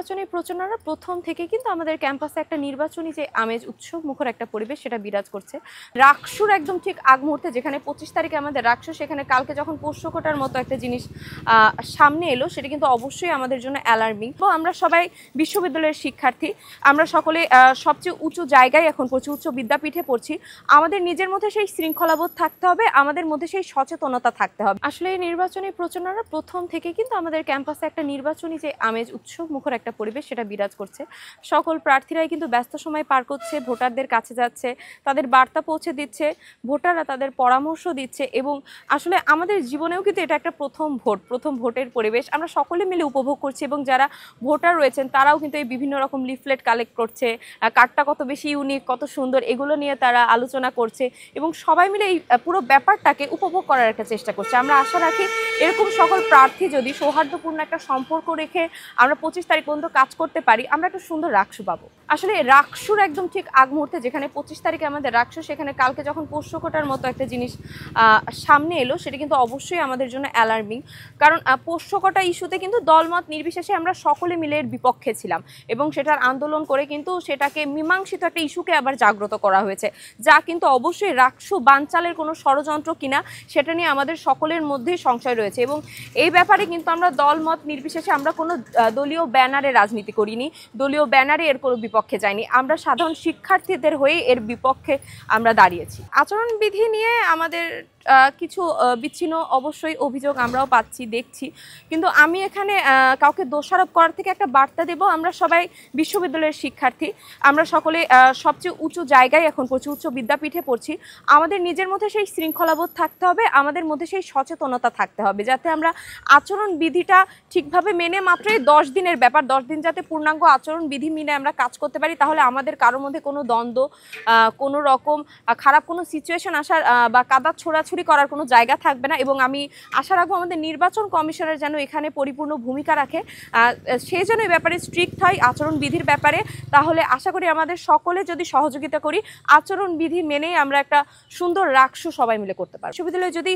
নির্বাচনী প্রচারণা প্রথম থেকে কিন্তু আমাদের ক্যাম্পাসে একটা নির্বাচনী যে আমেজ উৎসব মুখর একটা পরিবেশ সেটা বিরাজ করছে। রাকসুর একদম ঠিক আগ মুহূর্তে যেখানে 25 তারিখে আমাদের রাকসু, সেখানে কালকে যখন পোষ্যকোটার মতো একটা জিনিস সামনে এলো, সেটা কিন্তু অবশ্যই আমাদের জন্য অ্যালার্মিং। তো আমরা সবাই বিশ্ববিদ্যালয়ের শিক্ষার্থী, আমরা সকলে সবচেয়ে উঁচু জায়গায় এখন পড়ছি, উচ্চ বিদ্যাপীঠে পড়ছি। আমাদের নিজের মধ্যে সেই শৃঙ্খলাবোধ থাকতে হবে, আমাদের মধ্যে সেই সচেতনতা থাকতে হবে। আসলে এই নির্বাচনী প্রচারণা প্রথম থেকে কিন্তু আমাদের ক্যাম্পাসে একটা নির্বাচনী যে আমেজ উৎসব মুখর একটা পরিবেশ সেটা বিরাজ করছে। সকল প্রার্থীরাই কিন্তু ব্যস্ত সময় পার করছে, ভোটারদের কাছে যাচ্ছে, তাদের বার্তা পৌঁছে দিচ্ছে, ভোটাররা তাদের পরামর্শ দিচ্ছে। এবং আসলে আমাদের জীবনেও কিন্তু এটা একটা প্রথম ভোটের পরিবেশ আমরা সকলে মিলে উপভোগ করছি। এবং যারা ভোটার রয়েছেন তারাও কিন্তু এই বিভিন্ন রকম লিফলেট কালেক্ট করছে, কার্ডটা কত বেশি ইউনিক, কত সুন্দর, এগুলো নিয়ে তারা আলোচনা করছে এবং সবাই মিলে এই পুরো ব্যাপারটাকে উপভোগ করার একটা চেষ্টা করছে। আমরা আশা রাখি এরকম সকল প্রার্থী যদি সৌহার্দ্যপূর্ণ একটা সম্পর্ক রেখে আমরা 25 তারিখ পর্যন্ত কাজ করতে পারি, আমরা একটা সুন্দর রাকসু পাবো। আসলে রাকসুর একদম ঠিক আগ মুহূর্তে যেখানে 25 তারিখে আমাদের রাকসু, সেখানে কালকে যখন পোষ্যকোটার মতো একটা জিনিস সামনে এলো, সেটা কিন্তু অবশ্যই আমাদের জন্য অ্যালার্মিং। কারণ পোষ্যকোটা ইস্যুতে কিন্তু দলমত নির্বিশেষে আমরা সকলে মিলে এর বিপক্ষে ছিলাম এবং সেটার আন্দোলন করে কিন্তু সেটাকে মীমাংসিত একটা ইস্যুকে আবার জাগ্রত করা হয়েছে, যা কিন্তু অবশ্যই রাকসু বানচালের কোনো ষড়যন্ত্র কিনা সেটা নিয়ে আমাদের সকলের মধ্যেই সংশয় রয়েছে। এবং এই ব্যাপারে কিন্তু আমরা দলমত নির্বিশেষে আমরা কোনো দলীয় ব্যানারে রাজনীতি করিনি, দলীয় ব্যানারে এর কোনো বিপক্ষে যাইনি, আমরা সাধারণ শিক্ষার্থীদের হয়ে এর বিপক্ষে আমরা দাঁড়িয়েছি। আচরণবিধি নিয়ে আমাদের কিছু বিচ্ছিন্ন অবশ্যই অভিযোগ আমরাও পাচ্ছি, দেখছি, কিন্তু আমি এখানে কাউকে দোষারোপ করার থেকে একটা বার্তা দেব। আমরা সবাই বিশ্ববিদ্যালয়ের শিক্ষার্থী, আমরা সকলে সবচেয়ে উঁচু জায়গায় এখন পড়ছি, উচ্চ বিদ্যাপীঠে পড়ছি। আমাদের নিজের মধ্যে সেই শৃঙ্খলাবোধ থাকতে হবে, আমাদের মধ্যে সেই সচেতনতা থাকতে হবে, যাতে আমরা আচরণবিধিটা ঠিকভাবে মেনে, মাত্রই 10 দিনের ব্যাপার, 10 দিন যাতে পূর্ণাঙ্গ আচরণবিধি মেনে আমরা কাজ করতে পারি, তাহলে আমাদের কারোর মধ্যে কোনো দ্বন্দ্ব, কোনো রকম খারাপ কোনো সিচুয়েশন আসার বা কাদা ছোড়াছুড়ি করার কোনো জায়গা থাকবে না। এবং আমি আশা রাখবো আমাদের নির্বাচন কমিশনার যেন এখানে পরিপূর্ণ ভূমিকা রাখে, সে যেন এই ব্যাপারে স্ট্রিক্ট হয় আচরণবিধির ব্যাপারে। তাহলে আশা করি আমাদের সকলে যদি সহযোগিতা করি, আচরণবিধি মেনেই আমরা একটা সুন্দর রাকসু সবাই মিলে করতে পারি। বিশ্ববিদ্যালয়ে যদি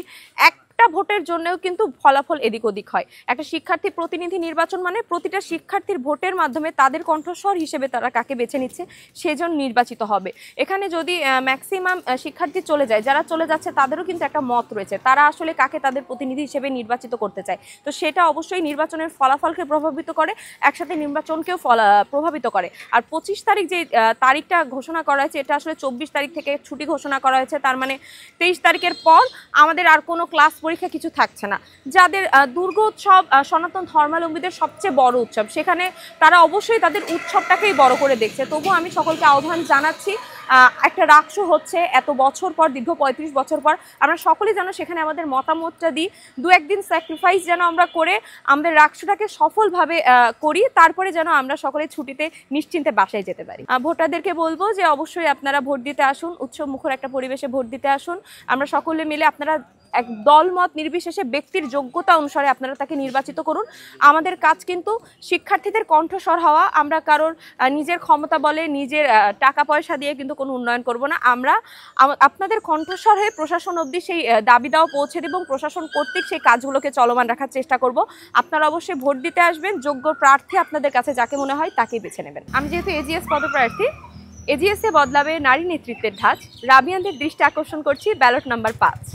একটা ভোটের জন্যও কিন্তু ফলাফল এদিক ওদিক হয়, একটা শিক্ষার্থী প্রতিনিধি নির্বাচন মানে প্রতিটা শিক্ষার্থীর ভোটের মাধ্যমে তাদের কণ্ঠস্বর হিসেবে তারা কাকে বেছে নিচ্ছে সেজন নির্বাচিত হবে। এখানে যদি ম্যাক্সিমাম শিক্ষার্থী চলে যায়, যারা চলে যাচ্ছে তাদেরও কিন্তু একটা মত রয়েছে, তারা আসলে কাকে তাদের প্রতিনিধি হিসেবে নির্বাচিত করতে চায়। তো সেটা অবশ্যই নির্বাচনের ফলাফলকে প্রভাবিত করে, একসাথে নির্বাচনকেও প্রভাবিত করে। আর 25 তারিখ যে তারিখটা ঘোষণা করা হয়েছে, এটা আসলে 24 তারিখ থেকে ছুটি ঘোষণা করা হয়েছে, তার মানে 23 তারিখের পর আমাদের আর কোনো ক্লাস পরীক্ষা কিছু থাকছে না। যাদের দুর্গোৎসব সনাতন ধর্মাবলম্বীদের সবচেয়ে বড় উৎসব, সেখানে তারা অবশ্যই তাদের উৎসবটাকেই বড় করে দেখছে। তবুও আমি সকলকে আহ্বান জানাচ্ছি, একটা রাকসু হচ্ছে এত বছর পর, দীর্ঘ 35 বছর পর, আমরা সকলেই যেন সেখানে আমাদের মতামতটা দিই, 2-1 দিন স্যাক্রিফাইস যেন আমরা করে আমাদের রাকসুটাকে সফলভাবে করি, তারপরে যেন আমরা সকলে ছুটিতে নিশ্চিন্তে বাসায় যেতে পারি। ভোটারদেরকে বলবো যে অবশ্যই আপনারা ভোট দিতে আসুন, উৎসব মুখর একটা পরিবেশে ভোট দিতে আসুন। আমরা সকলে মিলে, আপনারা এক দলমত নির্বিশেষে ব্যক্তির যোগ্যতা অনুসারে আপনারা তাকে নির্বাচিত করুন। আমাদের কাজ কিন্তু শিক্ষার্থীদের কণ্ঠস্বর হওয়া, আমরা কারোর নিজের ক্ষমতা বলে, নিজের টাকা পয়সা দিয়ে কিন্তু কোনো উন্নয়ন করব না। আমরা আপনাদের কণ্ঠস্বর হয়ে প্রশাসন অবধি সেই দাবি দাওয়া পৌঁছে দেব এবং প্রশাসন কর্তৃক সেই কাজগুলোকে চলমান রাখার চেষ্টা করব। আপনারা অবশ্যই ভোট দিতে আসবেন, যোগ্য প্রার্থী আপনাদের কাছে যাকে মনে হয় তাকেই বেছে নেবেন। আমি যেহেতু এজিএস পদপ্রার্থী, এজিএসে বদলাবে নারী নেতৃত্বের ধাঁচ, রাবিয়ানদের দৃষ্টি আকর্ষণ করছি ব্যালট নাম্বার 5।